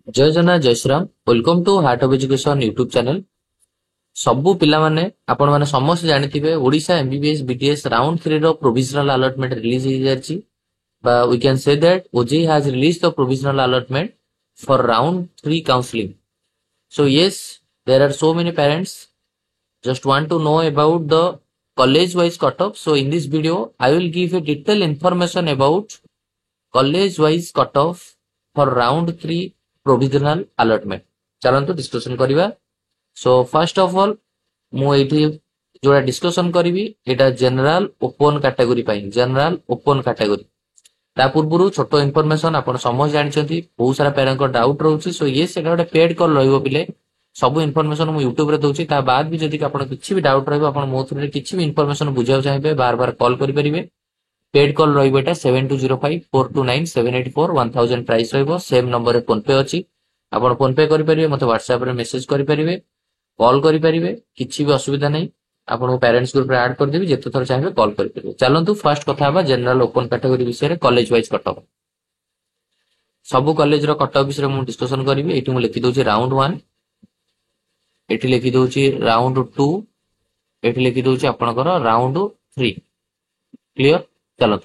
जय जगन्नाथ जय Shriram welcome to heart of education YouTube channel. सबू पिला माने आपण माने समस्त जानिथिबे ओडिशा एमबीबीएस बीटीएस राउंड 3 रो प्रोविजनल अलॉटमेंट रिलीज हो जायछि बा we can say that OJEE has released the provisional allotment for round 3 counselling. So yes, there are so many parents just want to know about the college wise cutoff. So in this video I will give a detailed information about college wise cutoff for round 3 provisional allotment. चलंतु discussion करिवा। So first of all मु एठी जोड़ा discussion करिवि एटा general open category पई general open category. ता पूर्वरु छोटो इन्फॉर्मेशन आपण समझ जानिछंती बहुत सारा पेरेंट को डाउट रहउछि। सो ये सेटा गोटे पेड कॉल रहइबो पिले सब इन्फॉर्मेशन मु YouTube रे दउछि। ता बाद भी जदि आपण किछि भी डाउट रहइबो आपण मो थ्रू रे किछि भी इन्फॉर्मेशन बुझाउ चाहिबे बार बार कॉल करि परिबे। पेड कॉल रहइबो एटा 7205 429 784 1000 प्राइस रहइबो। सेम नंबर रे फोन पे अछि, आपण फोन पे करि परिबे, मते WhatsApp रे मेसेज करि परिबे, कॉल करि परिबे, किछि भी असुविधा नै। आपण पेरेंट्स ग्रुप रे ऐड कर देबी, जेते थर चाहिबे कॉल करि परिबे। चलंतु फर्स्ट कथा बा जनरल ओपन कैटेगरी विषय रे कॉलेज वाइज कट ऑफ। सब कॉलेज रो कट ऑफ विषय मु डिस्कशन करिवि। एठी मु लिखि दोछि राउंड 1, एठी लिखि दोछि राउंड 2, एठी लिखि दोछि आपनकर राउंड 3। क्लियर? चलो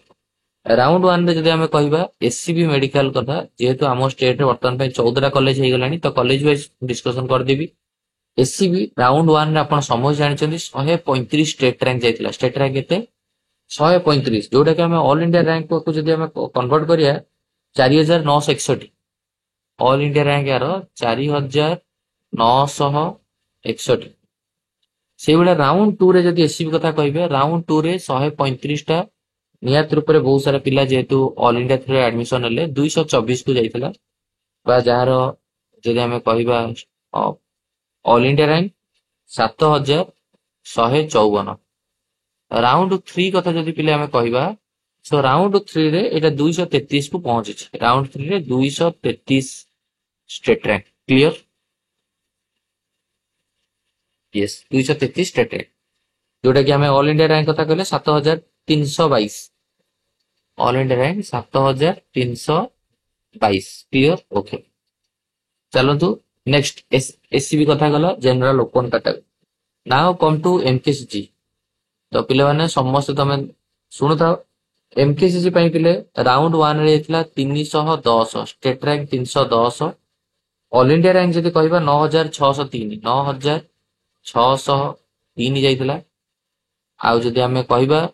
राउंड 1 रे जदि हमें कहबा एससीबी मेडिकल कथा, जेहेतु आम स्टेट रे वर्तमान पे 14 कॉलेज हे गलानी, तो कॉलेज वाइज डिस्कशन कर देबी। एससीबी राउंड 1 रे आपण समझ जानिछन्ती 135 स्टेट रैंक जायतिला। स्टेट रैंक केते 135, जोटा कि हमें ऑल इंडिया रैंक को जदि हमें कन्वर्ट करिया 4961। ऑल इंडिया रैंक यार 4961। से बेला राउंड 2 रे जदि एससीबी कथा कहबे राउंड 2 रे 135 टा नियत रूप रे बहुत सारा पिला जेहेतु ऑल इंडिया थ्रू एडमिशन हेले 224 को जाइतिला बा जार जदि हमें कहबा ऑल इंडिया रैंक 7154। राउंड 3 कथा जदि पिले हमें कहबा, सो राउंड 3 रे एटा 233 को पहुंची छै। राउंड 3 रे 233 state rank. Clear? Yes, 233 state rank, जोटा कि हमें ऑल इंडिया रैंक कथा कहले 7322। All India rank 7322। Clear? Okay, चलंतु नेक्स्ट एससीबी कथा गला general open category. Now come to MKCG. तो पिले माने समस्त तमे सुनु था एमकेसीजी पई पिले राउंड 1 रे हेतला 310 state rank 310। All India rank जदि कहबा 9603 9603 जाइतला। आ जदि हमें कहबा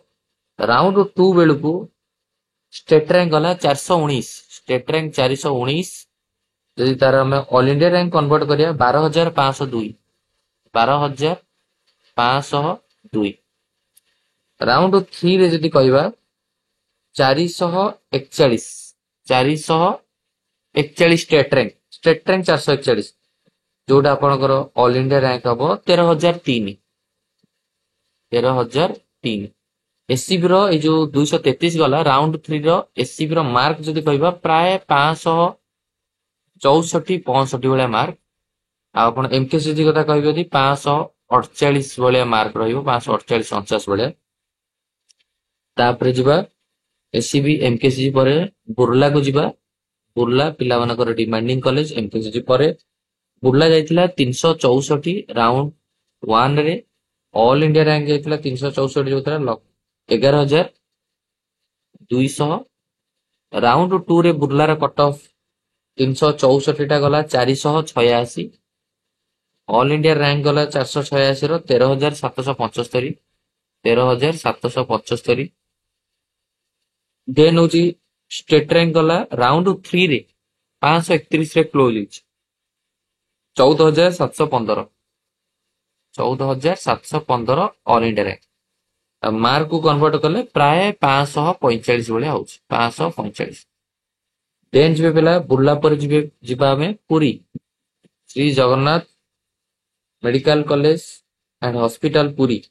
राउंड 2 बेलकू स्टेट रैंक गला 419 स्टेट रैंक 419। जदि तार हमें ऑल इंडिया रैंक कन्वर्ट करिया 12502 12502। राउंड 3 रे जदि कहबा 441 स्टेट रैंक 441, जोटा आपनकर ऑल इंडिया रैंक हबो 13003 13003। एससीबी रो ए जो 233 गला राउंड 3 रो एससीबी रो मार्क जदि कहबा प्राय 564 65 वाला मार्क। आ आपण एमकेसीजी कथा कहबे यदि 548 वाला मार्क रहिबो, 548 49 वाला। तापरे जिबा एससीबी एमकेसीजी परे बुर्ला को जिबा। बुर्ला पिला मानकर डिमांडिंग कॉलेज। एमकेसीजी परे बुर्ला जाइतिला 364 राउंड 1 रे। ऑल इंडिया रैंक जाइतिला 364 जोतरा 11200। राउंड 2 रे बुर्लार कट ऑफ 364 टा गला 486। ऑल इंडिया रैंक गला 486 रो 13775 13775। देन होची स्टेट रैंक गला राउंड 3 रे 531 रे close hitch 14715 14715 all India rank. Mark को कन्वर्ट कले प्राय 545 भलिया होछ 545। देन जिबे पेला बुर्ला पर जिबा में Puri Shri Jagannath medical college and hospital Puri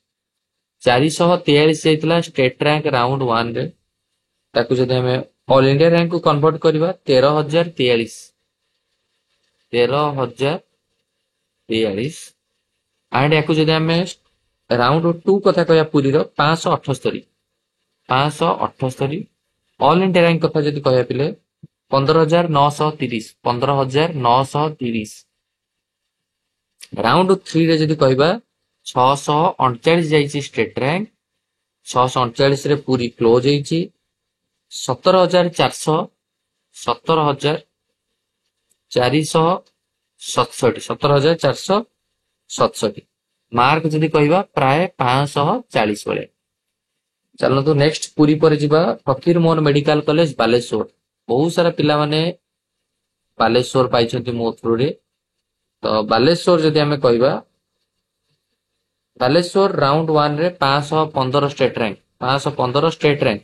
443 जाइतला स्टेट रैंक राउंड 1 रे। ताकू जदि हमें ऑल इंडिया रैंक को कन्वर्ट करबा 13043 13043। एंड याकू जदि हमें राउंड 2 कथा कहया पुरी रो 578 578। ऑल इंडिया रैंक कथा जदि कहया पिले 15,930 15,930। ରାଉଣ୍ଡ 3 ରେ ଯଦି କହିବା 639 ଯାଇଛି ଷ୍ଟେଟ ରାଙ୍କ, 639 ରେ ପୁରୀ କ୍ଲୋଜ ହେଇଛି। 17,400 17,467 17,467 ମାର୍କ ଯଦି କହିବା ପ୍ରାୟ 540 ଭଳିଆ। ଚାଲନ୍ତୁ ନେକ୍ସଟ ପୁରୀ ପରେ ଯିବା ଫକୀର ମୋହନ ମେଡିକାଲ କଲେଜ ବାଲେଶ୍ୱର। ବହୁତ ସାରା ପିଲାମାନେ ବାଲେଶ୍ୱର ପାଇଛନ୍ତି ମୋ ଥ୍ରୁରେ। ତ ବାଲେଶ୍ୱର ଯଦି ଆମେ କହିବା, ବାଲେଶ୍ୱର ରାଉଣ୍ଡ 1 ରେ 515 ଷ୍ଟେଟ ରାଙ୍କ, 515 ଷ୍ଟେଟ ରାଙ୍କ,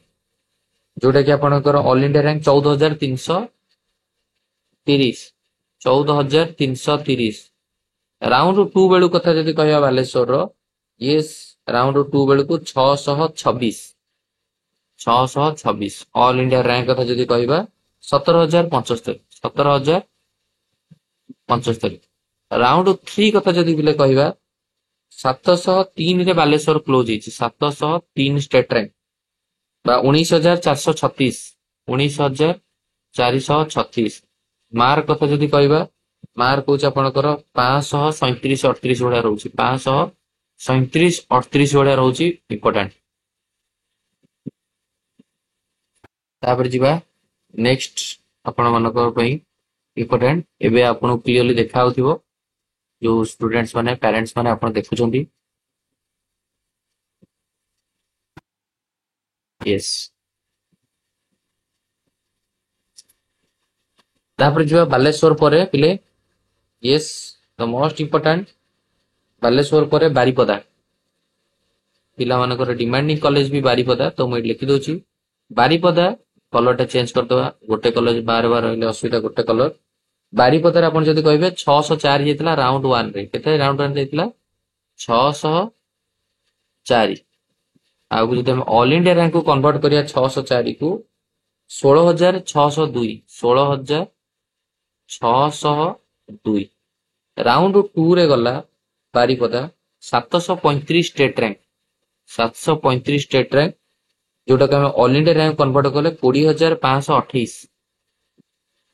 ଯୋଉଟା କି ଆପଣଙ୍କର ଅଲ ଇଣ୍ଡିଆ ରାଙ୍କ 14,330 14,330। ରାଉଣ୍ଡ 2 ବେଳୁ କଥା ଯଦି କହିବା ବାଲେଶ୍ୱରର, ୟେସ୍ ରାଉଣ୍ଡ 2 ବେଳକୁ 626 ଅଲ ଇଣ୍ଡିଆ ରାଙ୍କ କଥା ଯଦି କହିବା 17,075। ରାଉଣ୍ଡ 3 କଥା ଯଦି କହିବା 703 ରେ ବାଲେଶ୍ୱର କ୍ଲୋଜ ହେଇଛି, 703 ଷ୍ଟେଟ ରାଙ୍କ ବା 19,436। ମାର୍କ କଥା ଯଦି କହିବା, ମାର୍କ ହଉଛି ଆପଣଙ୍କର 537-38 ଭଳିଆ ରହୁଛି, 537-38 ଭଳିଆ ରହୁଛି ଇମ୍ପୋର୍ଟାଣ୍ଟ। ତାପରେ ଯିବା ନେକ୍ସଟ ଆପଣ ମାନଙ୍କ ପାଇଁ ଇମ୍ପୋର୍ଟାଣ୍ଟ। ଏବେ ଆପଣଙ୍କୁ କ୍ଲିୟରଲି ଦେଖା ଯାଉଥିବ, ଯୋଉ ଷ୍ଟୁଡେଣ୍ଟସ୍ ମାନେ ପ୍ୟାରେଣ୍ଟସ୍ ମାନେ ଆପଣ ଦେଖୁଛନ୍ତି। ୟେସ୍। ତାପରେ ଯିବା ବାଲେଶ୍ୱର ପରେ ପିଲେ, yes the most important, Baleswar ପରେ ବାରିପଦା। ପିଲାମାନଙ୍କର ଡିମାଣ୍ଡିଂ କଲେଜ ବି ବାରିପଦା, ତ ମୁଁ ଏଠି ଲେଖିଦଉଛି ବାରିପଦା। କଲରଟା ଚେଞ୍ଜ କରିଦବା, ଗୋଟେ କଲର ବାର ରହିଲେ ଅସୁବିଧା, ଗୋଟେ କଲର। ବାରିପଦାରେ ଆପଣ ଯଦି କହିବେ 604 ଯାଇଥିଲା ରାଉଣ୍ଡ 1 ରେ, କେତେ ରାଉଣ୍ଡ 1 ଯାଇଥିଲା 604। ଆଉ ଯଦି ଆମେ ଅଲ ଇଣ୍ଡିଆ ରାଙ୍କ କୁ କନଭର୍ଟ କରିବା 604 କୁ 16,602 16,602। ରାଉଣ୍ଡ 2 ରେ ଗଲା Baripada 735 state rank, 735 state rank, ଯୋଉଟାକୁ ଆମେ ଅଲ ଇଣ୍ଡିଆ ରାଙ୍କ କନଭର୍ଟ କଲେ 20,528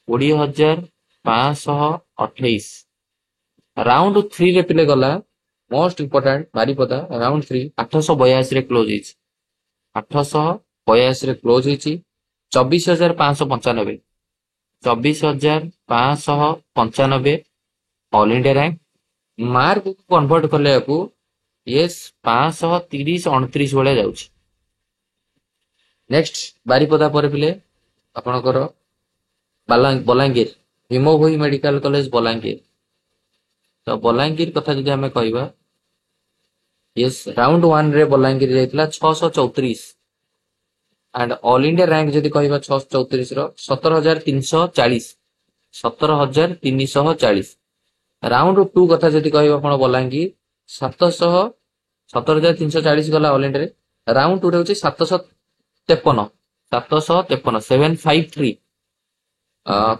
20,528। ରାଉଣ୍ଡ 3 ରେ ପିଲେ ଗଲା ମୋଷ୍ଟ ଇମ୍ପୋର୍ଟାଣ୍ଟ ବାରିପଦା ରାଉଣ୍ଡ 3 882 ରେ କ୍ଲୋଜ ହେଇଛି, 882 ରେ କ୍ଲୋଜ ହେଇଛି। 24,595 24,595 all India rank. Mark convert କଲେ ୟାକୁ ୟେସ୍ 530-29 ଭଳିଆ ଯାଉଛି। ନେକ୍ସଟ ବାରିପଦା ପରେ ପିଲେ ଆପଣଙ୍କର ବଲାଙ୍ଗୀର, ଭୀମଭୋଇ ମେଡିକାଲ କଲେଜ ବଲାଙ୍ଗୀର। ତ ବଲାଙ୍ଗୀର କଥା ଯଦି ଆମେ କହିବା, ୟେସ୍ ରାଉଣ୍ଡ 1 ରେ ବଲାଙ୍ଗୀର ଯାଇଥିଲା 634 ଆଣ୍ଡ ଅଲ ଇଣ୍ଡିଆ ରାଙ୍କ ଯଦି କହିବା 634 ର 17,340 17,340। ରାଉଣ୍ଡ 2 କଥା ଯଦି କହିବା ଆପଣ ବଲାଙ୍ଗୀର 17,340 ଗଲା ଅଲ ଇଣ୍ଡିଆରେ। ରାଉଣ୍ଡ 2 ରେ ହଉଛି 753 753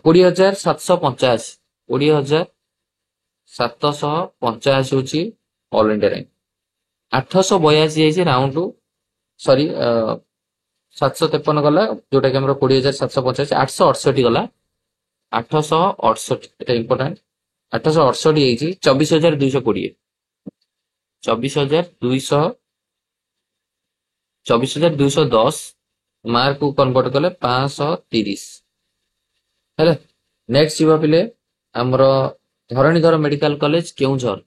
20,785 20,785 ହଉଛି ଅଲ ଇଣ୍ଡିଆ ରାଙ୍କ। 882 ଯାଇଛି ରାଉଣ୍ଡ, ସରି 753 ଗଲା, ଯୋଉଟା କି ଆମର 20,785, 868 ଗଲା, 868 এটা ইম্পর্টেন্ট। 868 ହେଇଛି 24,220 24,210 ମାର୍କ କୁ କନଭର୍ଟ କଲେ 530 ହେଲା। ନେକ୍ସଟ ଯିବା ପିଲେ ଆମର ଧରଣୀଧର ମେଡିକାଲ କଲେଜ କେଉଁଝର।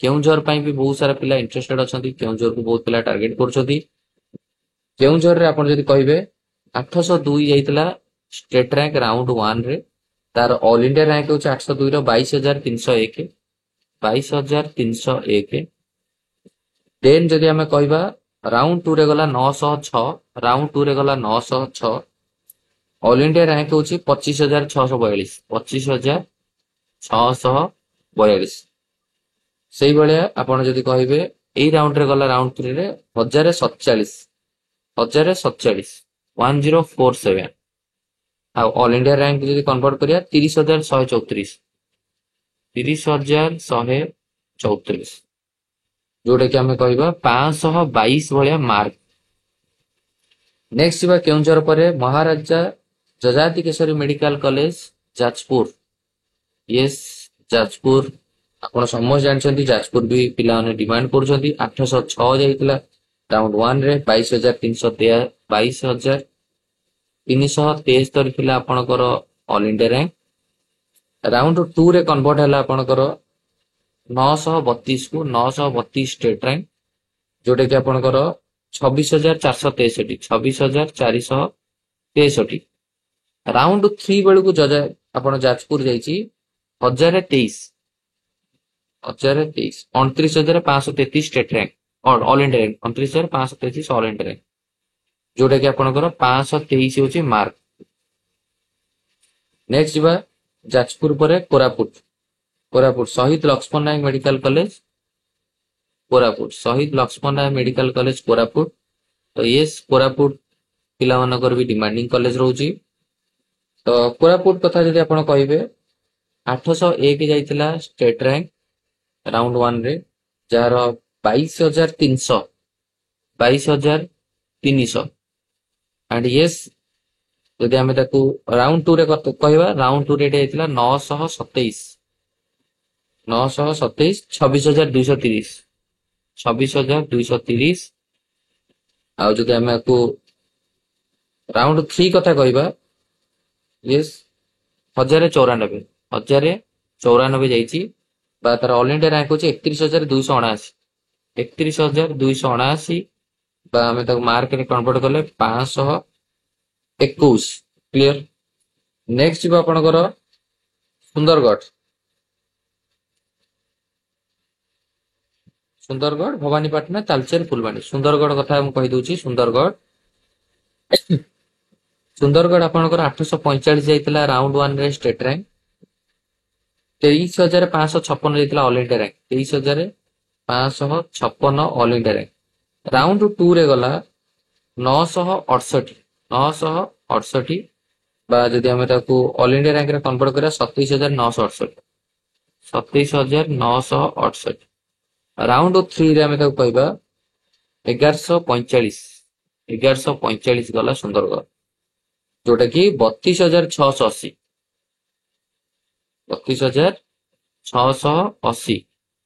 କେଉଁଝର ପାଇଁ ବି ବହୁତ ସାରା ପିଲା ଇଣ୍ଟରେଷ୍ଟେଡ ଅଛନ୍ତି, କେଉଁଝରକୁ ବହୁତ ପିଲା ଟାର୍ଗେଟ କରୁଛନ୍ତି। କେଉଁଝରରେ ଆପଣ ଯଦି କହିବେ 802 ଯାଇଥିଲା ଷ୍ଟେଟ ରାଙ୍କ ରାଉଣ୍ଡ 1 ରେ, ତାର ଅଲ ଇଣ୍ଡିଆ ରାଙ୍କ ହଉଛି 802 ର 22,301 22,301। ଦେନ୍ ଯଦି ଆମେ କହିବା ରାଉଣ୍ଡ 2 ରେ ଗଲା 906 ରାଉଣ୍ଡ 2 ରେ ଗଲା 906। ଅଲ ଇଣ୍ଡିଆ ରାଙ୍କ ହଉଛି 25,642 25,642। ସେଇଭଳିଆ ଆପଣ ଯଦି କହିବେ ଏଇ ରାଉଣ୍ଡ ରେ ଗଲା ରାଉଣ୍ଡ 3 ରେ 1,047 1047। ଆଉ ଅଲ ଇଣ୍ଡିଆ ରାଙ୍କ ଯଦି କନଭର୍ଟ କରିବା 30,134 30,134, ଯୋଉଟା କି ଆମେ କହିବା 522 ଭଳିଆ ମାର୍କ। नेक्स्ट जी केउंझर पर महाराजा जजाति Keshari medical college Jajpur yes Jajpur आपण समस्त जानते जाजपुर भी पिला डिमांड कर 806 जाइला राउंड 1 रे 22,373 थिला आपणकर ऑल इंडिया रैंक राउंड 2 रे कन्वर्ट है आपणकर 932 को 932 स्टेट रैंक जोटा कि आपणकर 26,463 26,463 राउंड 3 बेलू को जज आपण जाजपुर जाइए 1023 29,533 स्टेट रैंक और all India rank 29,533 all India rank जोटा कि आपणकर 523 होची मार्क। नेक्स्ट जीवा जाजपुर पर कोरापुट शहीद लक्ष्मण नायक मेडिकल कॉलेज कोरापुट शहीद लक्ष्मण नायक मेडिकल कॉलेज कोरापुट तो यस कोरापुट पिला मानकर भी डिमांडिंग कॉलेज रोची तो कोरापुट कथा जदि आपण कहिबे 801 जाइतिला स्टेट रैंक राउंड 1 रे जार 22,300 एंड यस जदि आमे ताकू राउंड 2 रे कहबा राउंड 2 रे जाइतिला 927 26,230 आउ जदि आमे को राउंड 3 कथा कहबा यस 1094 जाइछि बा तार ऑल इंडिया रैंक होछि 31,279 बा आमे ताको मार्क रे कन्वर्ट करले 521 क्लियर। नेक्स्ट जीवा आपनकर सुंदरगढ़ भवानीपाटना तालचेर फुलबाणी सुंदरगढ़ कथा हम कहि दोछि सुंदरगढ़ आपनकर 845 जाइतिला राउंड 1 रे स्टेट रैंक 23,556 जाइतिला all India rank 23,556 all India rank round 2 रे गला 968 बा जदि हम ताकू ऑल इंडिया रैंक रे कन्वर्ट करा 27,968 राउंड 3 रे हम ताकू कहबा 1145 गला सुंदरगढ़ जोटा कि 32,680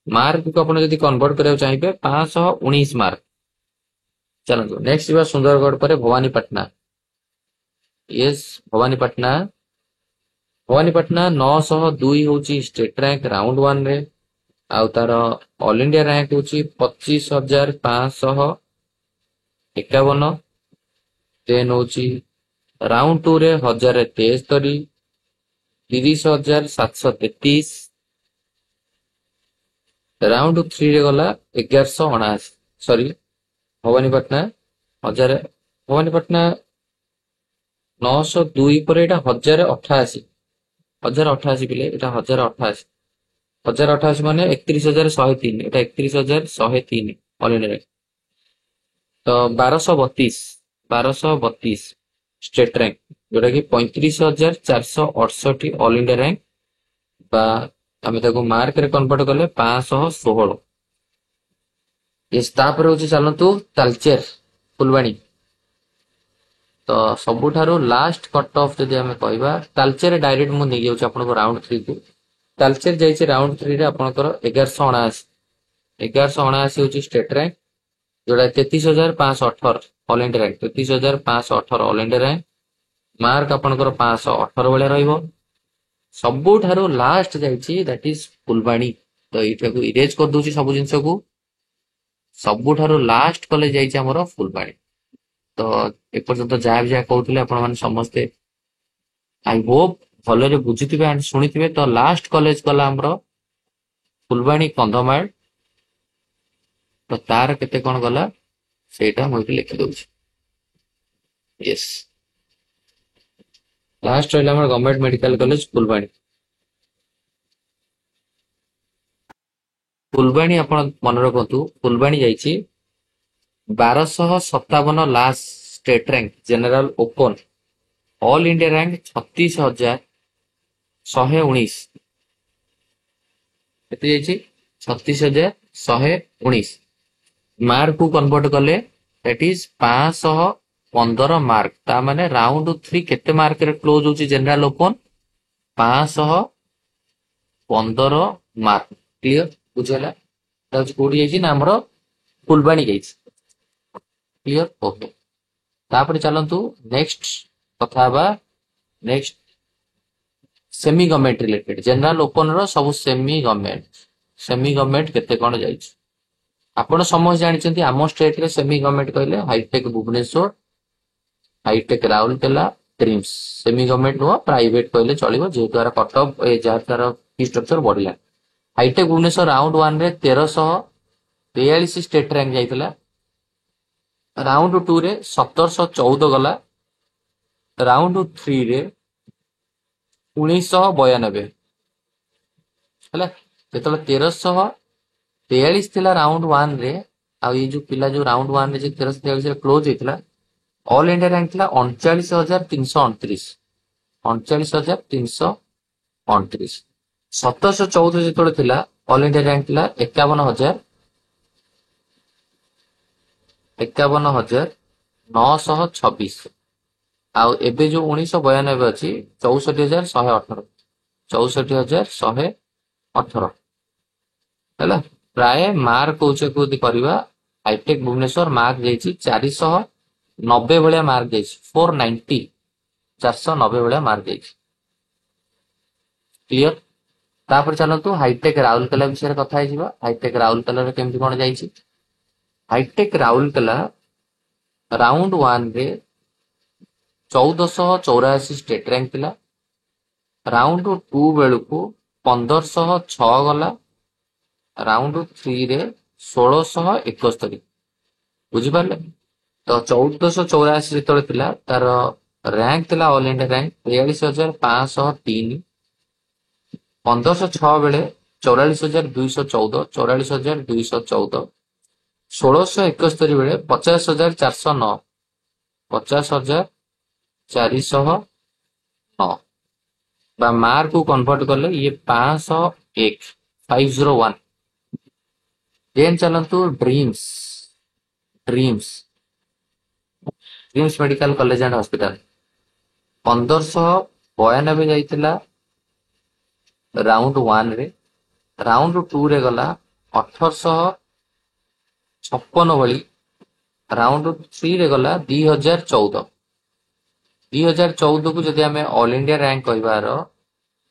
मार्क को अपन यदि कन्वर्ट करा चाहिए 519 मार्क। चलो नेक्स्ट जीवा सुंदरगढ़ पर भवानीपाटना यस भवानीपाटना 902 होची स्टेट रैंक राउंड 1 रे आउ तार ऑल इंडिया रैंक होची 25,551 देन होची राउंड 2 रे 1073 30,733 राउंड 3 रे गला 1179 सॉरी भवानीपाटना 902 पर एटा 1088 पिले एटा 1088 माने 31,103 एटा 31,103 ऑल इंडिया रैंक तो 1232 स्टेट रैंक जोटा कि 35,468 ऑल इंडिया रैंक बा आमे ताको मार्क रे कन्वर्ट करले 516 इस तापर होची चलंतु तालचेर फुलबाणी तो सबुठारो लास्ट कट ऑफ जदि आमे कहबा तालचेर डायरेक्ट मु नै जाउछ आपन को राउंड 3 को तालचेर जाइছে राउंड 3 रे आपनकर 1179 होची स्टेट रैंक जोड़ा 33,518 all India rank 33,518 all India rank mark आपनकर 518 बेले रहइबो सबुठारो लास्ट जाइछि दैट इज फुलबाणी तो एटा को इरेज कर दोछि सब जिंस को सबुठारो लास्ट कॉलेज जाइछि हमरो फुलबाणी तो ए पर्यंत जा कहउतले आपण माने समस्ते आई होप भले बुझिथिबे एंड सुनिथिबे तो लास्ट कॉलेज गला हमरो फुलबाणी कंधमाल तो तार केते कोन गला सेटा मोइके लिखि दोछि यस लास्ट रहला हमर गवर्नमेंट मेडिकल कॉलेज फुलबाणी आपण मन रखंतु फुलबाणी जाइछि 1257 last state rank general open all India rank 36,119 केते जाइछि 36,119 मार्क को कन्वर्ट कले दैट इज 500 15 ମାର୍କ ତା ମାନେ ରାଉଣ୍ଡ 3 କେତେ ମାର୍କ ରେ କ୍ଲୋଜ ହଉଛି ଜେନେରାଲ ଓପନ 515 ମାର୍କ କ୍ଲିयर ବୁଝିଲା କୋଉଠି ଯାଇଛି ନା ଆମର ଫୁଲବାଣୀ ଯାଇଛି କ୍ଲିयर ଓକେ ତାପରେ ଚାଲନ୍ତୁ ନେକ୍ସଟ କଥା ହବା next semi government related general open रो सब सेमी गवर्नमेंट केते कोन जाई आपण समझ जानछंती आम स्टेट रे सेमी गवर्नमेंट कहले Hi-Tech Bhubaneswar Hi-Tech Rourkela DRIEMS semi government no private कहले चलिबो जे द्वारा कटअप ए जार तार फी स्ट्रक्चर बढ़िला हाईटेक भुवनेश्वर राउंड 1 रे 1343 स्टेट रैंक जाइतला राउंड 2 रे 1714 गला राउंड 3 रे 1992 है जो 1343 थिला राउंड 1 रे आ ये जो पिला जो राउंड 1 रे 1343 क्लोज होइतला ऑल इंडिया रैंक थिला 39329 39329 1714 जेतोले थिला ऑल इंडिया रैंक थिला 51926 आउ एबे जो 1992 अछि 64118 64118 हैला प्राय मार्क होचे को करबा हाईटेक भुवनेश्वर मार्क जाईची 490 भलिया मार्क जाईची 490 490 भलिया मार्क जाईची क्लियर तापर चलंतु हाईटेक राउरकेला विषय कथा है जिबा हाईटेक राउरकेला रे केमति कोन जाईची हाईटेक राउरकेला राउंड 1 रे 1484 स्टेट रैंक थिला राउंड 2 बेलू को 1506 गला राउंड 3 रे 1671 बुझी पारले तो 1484 जेतले थिला तार रैंक थिला ऑल इंडिया रैंक 43503 1506 बेले 44214 44214 1671 बेले 50409 50409 बा मार्क को कन्वर्ट करले ये 501 501 देन चलंतु DRIEMS DRIEMS DRIEMS medical college and hospital 1592 जाइतिला राउंड 1 रे राउंड 2 रे गला 1856 भली राउंड 3 रे गला 2014 2014 को जदि हमें ऑल इंडिया रैंक कहबार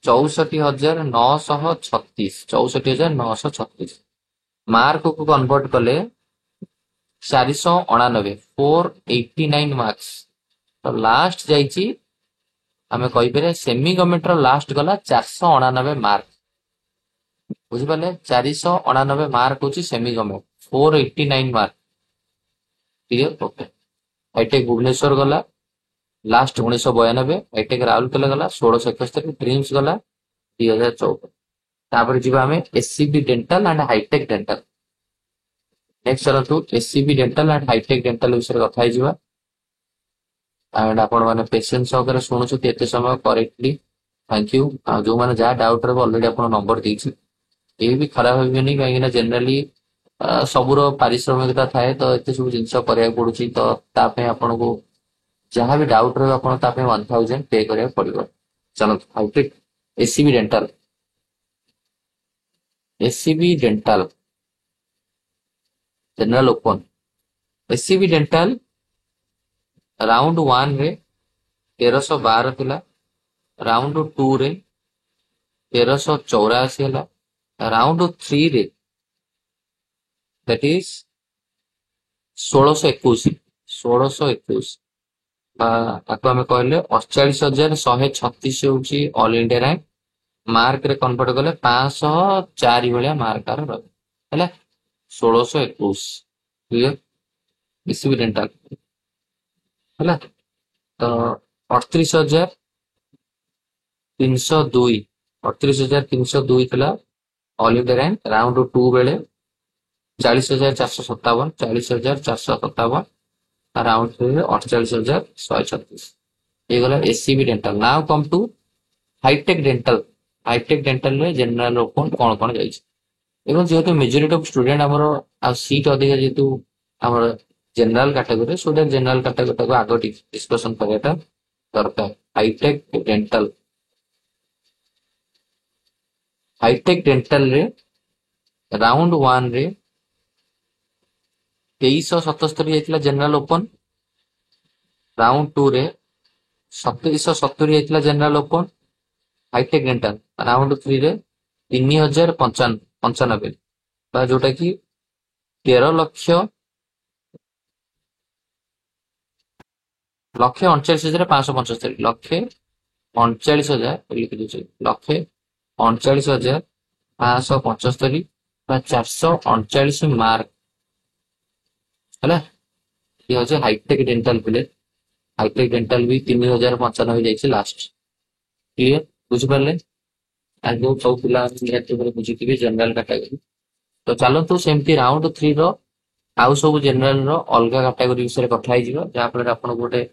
64936 मार्क को कन्वर्ट कले 489 489 मार्क्स तो लास्ट जाइची हमें कहि पेरे सेमी गवर्नमेंट रो लास्ट गला 489 मार्क बुझि पाले 489 मार्क होची semi government 489 mark clear okay Hitech Bhubaneswar गला लास्ट 1992 हाईटेक राउरकेला गला 1671 ड्रीम्स गला 2014 तापर जीवा हमें SCB dental and Hi-Tech dental next चलतु SCB dental and Hi-Tech dental विषय कथा ही जीवा एंड आपण माने पेशेंस सहकारे सुनुछु एते समय करेक्टली थैंक यू जो माने जा डाउट रे ऑलरेडी आपण नंबर देछि ए भी खराब होइबेनी काहे ना जनरली सबुरो पारिश्रमिकता थाए तो एते सब जिंस करिया पडुची तो तापे आपण को जहां भी डाउट रहे आपण तापे 1000 पे करिया पड़िबो चलो Hitech SCB dental general open SCB dental round 1 रे 1312 थिला राउंड 2 रे 1384 हला राउंड 3 रे दैट इज 1621 ताको हमें कहले 48136 होची ऑल इंडिया रैंक मार्क रे कन्वर्ट करले 504 भलिया मार्क आर रहे हला 1621 क्लियर एससीबी डेंटल हला तो 38302 थिला ऑल इंडिया रैंक राउंड 2 बेले 40457 राउंड 3 रे 48136 ये गला SCB dental now come to Hitech dental में जनरल ओपन कौन जाइए जेहेतु मेजोरिटी ऑफ स्टूडेंट हमर आ सीट अधिक जेहेतु हमर general category so that general category को आगे डिस्कशन करवाटा दरकार। हाईटेक डेंटल रे राउंड 1 रे 2377 होता जनरल ओपन, राउंड 2 रे 2770 होता general open Hitech dental, round 3 रे 3095 जोटा कि 13,39,575 1,39,575 439 मार्क है। ये हूँ हाईटेक डेंटल पिले, हाईटेक डेंटल भी 3095 जाइए लास्ट। क्लियर बुझिपारे आगे सब पिला बुझी जनरल कैटेगरी। तो चलतु सेमती राउंड 3 रो आउ सब जनरल रो अलग कैटेगरी विषय कथा हो जहाँफल आप गोटे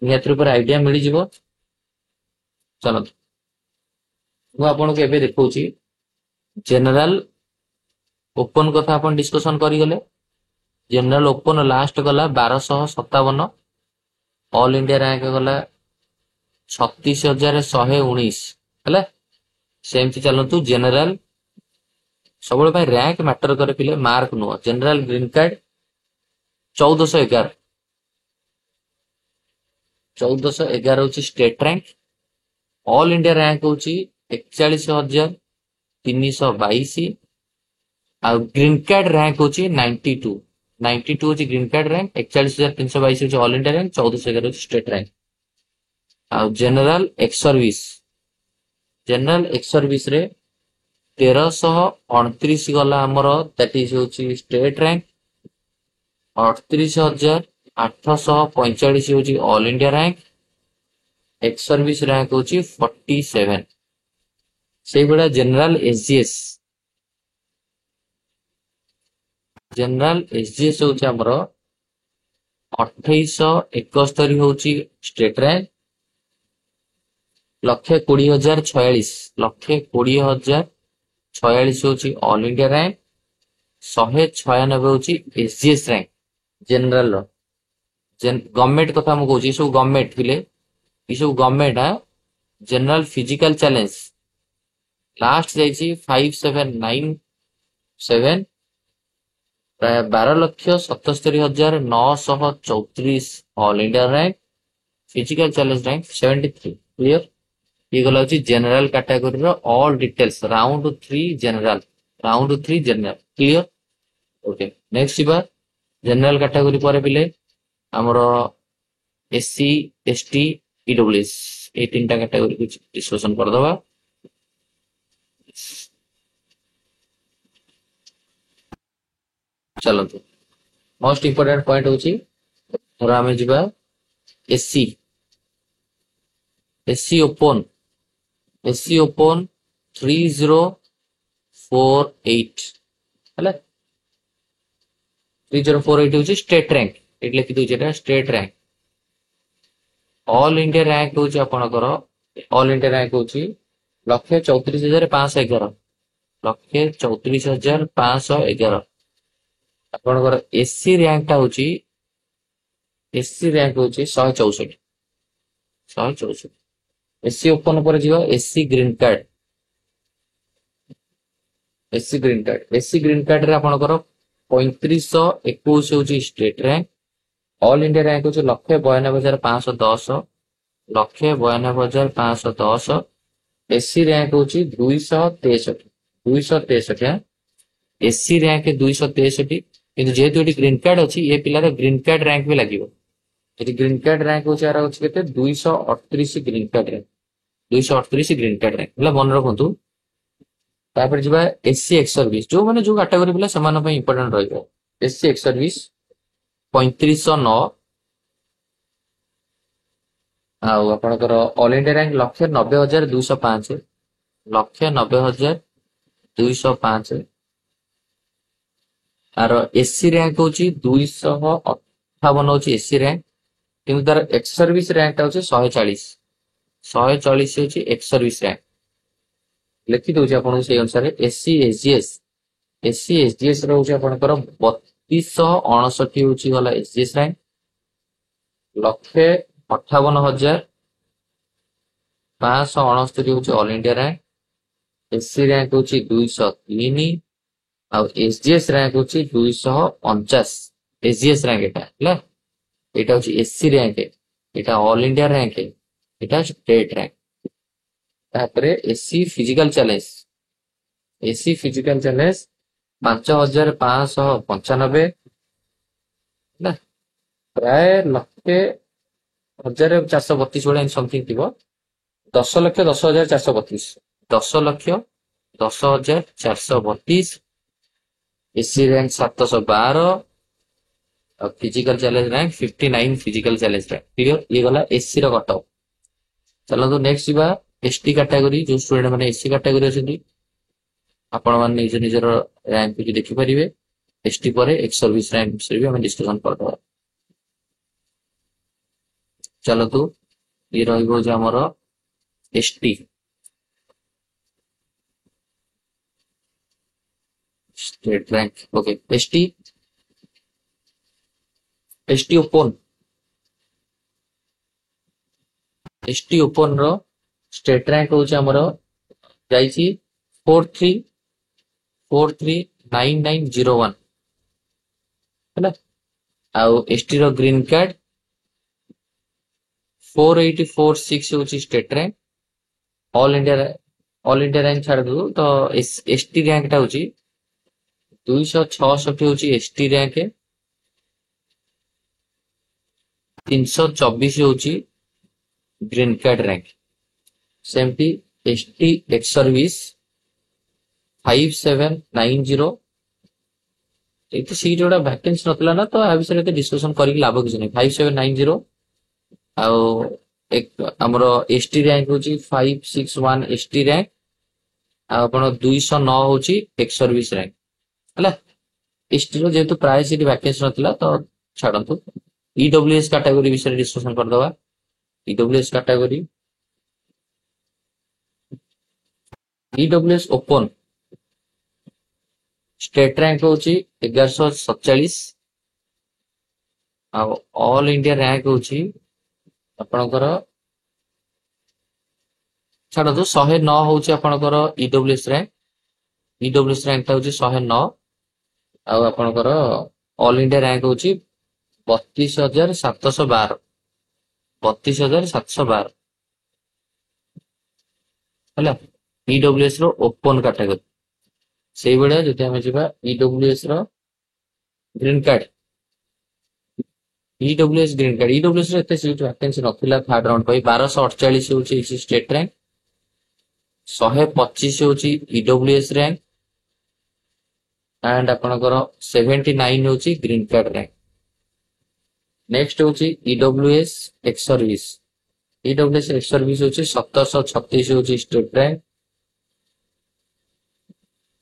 निहत आइडिया मिल जाव। चलतु मुझे देखा जनरल ओपन कथा अपन डिस्कसन करें। जनरल ओपन लास्ट गला 1257, ऑल इंडिया रैंक गला 36,119 है। सेमती चलतु जनरल सब रैंक मैटर करे पिले मार्क नुह। जनरल ग्रीन कार्ड 1411 हूँ state rank, all India rank हूँ 41,322 और ग्रीन कार्ड रैंक हूँ 92 हूँ ग्रीन कार्ड रैंक, 41,322 हूँ ऑल इंडिया रैंक, 1411 हूँ स्टेट रैंक। और जनरल एक्स सर्विस रे 1329 गला आमर दैट इज होची स्टेट रैंक, 38,845 होची all India rank, ex service rank होची 47। से बड़ा जनरल एसजीएस होची आमर 2871 होची स्टेट रैंक, 1,20,046 होची ऑल इंडिया रैंक, 196 होची एसजीएस रैंक जनरल रो। गवर्नमेंट कथा मु कहूची सब गवर्नमेंट पिले ये सब गवर्नमेंट है। जनरल फिजिकल चैलेंज लास्ट जाइए 5797 प्राय 12,77,934 all India rank, physical challenge rank 73। Clear ये गला जनरल कैटेगरी रो all details round 3 general clear. Okay next general category पर पिले आमर एससी एसटी ईडब्ल्यूएस ये 3टा कैटेगरी डिस्कशन करदबा। चलतु मोस्ट इंपोर्टेंट पॉइंट होची धर आमे जिबा एससी ओपन 3048 है। 3048 होची स्टेट रैंक एट लिखि दूचे state rank. All India rank होची आपनकर ऑल इंडिया रैंक होची 1,34,511 1,34,511। आपनकर एससी रैंक टा होची 164। एससी ओपन पर जीवा एससी ग्रीन कार्ड रे आपनकर 3521 होची state rank, all India rank होची 1,92,510 एससी रैंक होची 263 एससी रैंक 263 किंतु जेहेतु ये ग्रीन कार्ड अच्छी ये पिलार ग्रीन कार्ड रैंक भी लगे। ग्रीन कार्ड रैंक होची 238 green card rank 238 green card rank मतलब मन रखु। तापर जिबा एससी एक्स सर्विस जो माने जो कैटेगरी पिला समान पे इंपोर्टेंट रहइबो। एससी एक्स सर्विस 3509 आउ आपनकर ऑल इंडिया रैंक 1,90,205 1,90,205 आर एससी रैंक होची 258 होची एससी रैंक किंतु तार एक्स सर्विस रैंक होची 140 होची एक्स सर्विस रैंक लिखि दउची आपन से अनुसार एससी एसजीएस रो होची आपनकर 3269 ହଉଛି ଗଲା ଏସଜିଏସ୍ ରାଙ୍କ, 1,58,569 ହଉଛି all India rank, SC rank ହଉଛି 203 ଆଉ ଏସଜିଏସ୍ ରାଙ୍କ ହଉଛି 249। ଏସଜିଏସ୍ ରାଙ୍କ ଏଟା ହେଲା, ଏଟା ହଉଛି ଏସସି ରାଙ୍କ, ଏଟା ଅଲ ଇଣ୍ଡିଆ ରାଙ୍କ, ଏଟା ଷ୍ଟେଟ ରାଙ୍କ। ତାପରେ SC physical challenge, SC physical challenge 5,595 ହେଲା, ପ୍ରାୟ 1,0432 ଭଳିଆ ସମଥିଙ୍ଗ ଥିବ। 10,10,432, 10,10,432, ଏସସି ରାଙ୍କ 712 ଆଉ physical challenge rank 59 physical challenge rank. Clear, ଇଏ ଗଲା ଏସସି ର କଟ ଅଫ୍। ଚାଲନ୍ତୁ ନେକ୍ସଟ ଯିବା ଏସଟି କାଟାଗୋରୀ। ଯୋଉ ଷ୍ଟୁଡେଣ୍ଟ ମାନେ ଏସସି କାଟାଗୋରୀ ଅଛନ୍ତି ଆପଣ ମାନେ ନିଜ ନିଜର ରାଙ୍କ ବି ଦେଖିପାରିବେ। ଏସଟି ପରେ ଏକ୍ସ ସର୍ଭିସ ରାଙ୍କ ବିଷୟରେ ବି ଆମେ ଡିସ୍କସନ କରିଦେବା। ଚାଲନ୍ତୁ ଇଏ ରହିବ ଯେ ଆମର ST state rank. Okay, ST open, ST open ର ଷ୍ଟେଟ ରାଙ୍କ ହଉଛି ଆମର ଯାଇଛି 43,99,01 ହେଲା। ଆଉ ଏସଟି ର ଗ୍ରୀନ କାର୍ଡ 4846 ହଉଛି state rank. All India rank ଛାଡନ୍ତୁ ତ ଏସଟି ରାଙ୍କ ଟା ହଉଛି 266 ହଉଛି ଏସଟି ରାଙ୍କ, 324 ହଉଛି ଗ୍ରୀନ କାର୍ଡ ରାଙ୍କ। ସେମିତି ଏସଟି ଏକ୍ସ ସର୍ଭିସ 5790, ଏଠି ସିଟ୍ ଗୁଡା ଭ୍ୟାକେନ୍ସି ନଥିଲା ନା, ତ ଆ ବିଷୟରେ ଏତେ ଡିସ୍କସନ କରିକି ଲାଭ କିଛି ନାହିଁ। 5790 ଆଉ ଆମର ଏସଟି ରାଙ୍କ ହଉଛି 561 ଏସଟି ରାଙ୍କ, ଆଉ ଆପଣ 209 ହଉଛି ଏକ୍ସ ସର୍ଭିସ ରାଙ୍କ ହେଲା। ଏସଟି ର ଯେହେତୁ ପ୍ରାୟ ସିଟ୍ ଭ୍ୟାକେନ୍ସି ନଥିଲା ତ ଛାଡନ୍ତୁ। ଇଡବ୍ଲ୍ୟୁଏସ୍ କାଟାଗୋରୀ ବିଷୟରେ ଡିସ୍କସନ କରିଦବା। EWS category, EWS open state rank ହଉଛି 1147 ଆଉ ଅଲ ଇଣ୍ଡିଆ ରାଙ୍କ ହଉଛି ଆପଣଙ୍କର ଛାଡନ୍ତୁ 109 ହଉଛି ଆପଣଙ୍କର ଇଡବ୍ଲ୍ୟୁଏସ୍ ରାଙ୍କ। ଇଡବ୍ଲ୍ୟୁଏସ୍ ରାଙ୍କ ଟା ହଉଛି 109 ଆଉ ଆପଣଙ୍କର ଅଲ ଇଣ୍ଡିଆ ରାଙ୍କ ହଉଛି 32,712, 32,712 ହେଲା। ଇଡବ୍ଲ୍ୟୁଏସ୍ ର ଓପନ କାଟାଗୋରୀ। ସେଇଭଳିଆ ଯଦି ଆମେ ଯିବା ଇଡବ୍ଲ୍ୟୁଏସ୍ ର green card, EWS green card, EWS ର ଏତେ ସିଟ୍ ଭ୍ୟାକେନ୍ସି ନଥିଲା ଥାର୍ଡ ରାଉଣ୍ଡ ପାଇଁ। 1248 ହଉଛି ଷ୍ଟେଟ ରାଙ୍କ, 125 ହଉଛି ଇଡବ୍ଲ୍ୟୁଏସ୍ ରାଙ୍କ ଆଣ୍ଡ ଆପଣଙ୍କର 79 ହଉଛି ଗ୍ରୀନ କାର୍ଡ ରାଙ୍କ। ନେକ୍ସଟ ହଉଛି EWS X service, EWS X service ହଉଛି 1736 ହଉଛି ଷ୍ଟେଟ ରାଙ୍କ,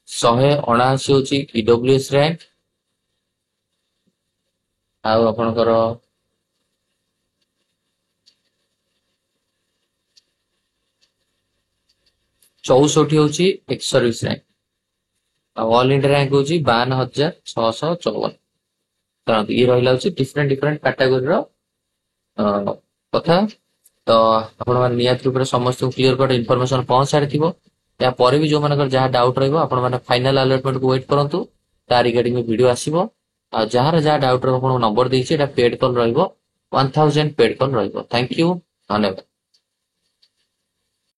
179 ହଉଛି ଇଡବ୍ଲ୍ୟୁଏସ୍ ରାଙ୍କ ଆଉ ଆପଣଙ୍କର 64 ହଉଛି ଏକ୍ସ ସର୍ଭିସ ରାଙ୍କ ଆଉ ଅଲ ଇଣ୍ଡିଆ ରାଙ୍କ ହଉଛି 52,654। କାରଣ ଇଏ ରହିଲା ହଉଛି ଡିଫରେଣ୍ଟ କାଟାଗୋରୀର କଥା। ତ ଆପଣମାନେ ନିହାତି ରୂପରେ ସମସ୍ତଙ୍କୁ କ୍ଲିୟର କଟ୍ ଇନଫର୍ମେସନ ପହଞ୍ଚାରିଥିବ। ଏହା ପରେ ବି ଯୋଉମାନଙ୍କର ଯାହା ଡାଉଟ୍ ରହିବ ଆପଣମାନେ ଫାଇନାଲ ଆଲଟମେଣ୍ଟକୁ ୱେଟ୍ କରନ୍ତୁ, ତା ରିଗାର୍ଡିଂ ଭିଡିଓ ଆସିବ। ଆଉ ଯାହାର ଯାହା ଡାଉଟ୍ ରହିବ ଆପଣଙ୍କୁ ନମ୍ବର ଦେଇଛି, ଏଟା ପେଡ୍ କଲ୍ ରହିବ, 1000 ପେଡ୍ କଲ୍ ରହିବ। ଥ୍ୟାଙ୍କ ୟୁ, ଧନ୍ୟବାଦ।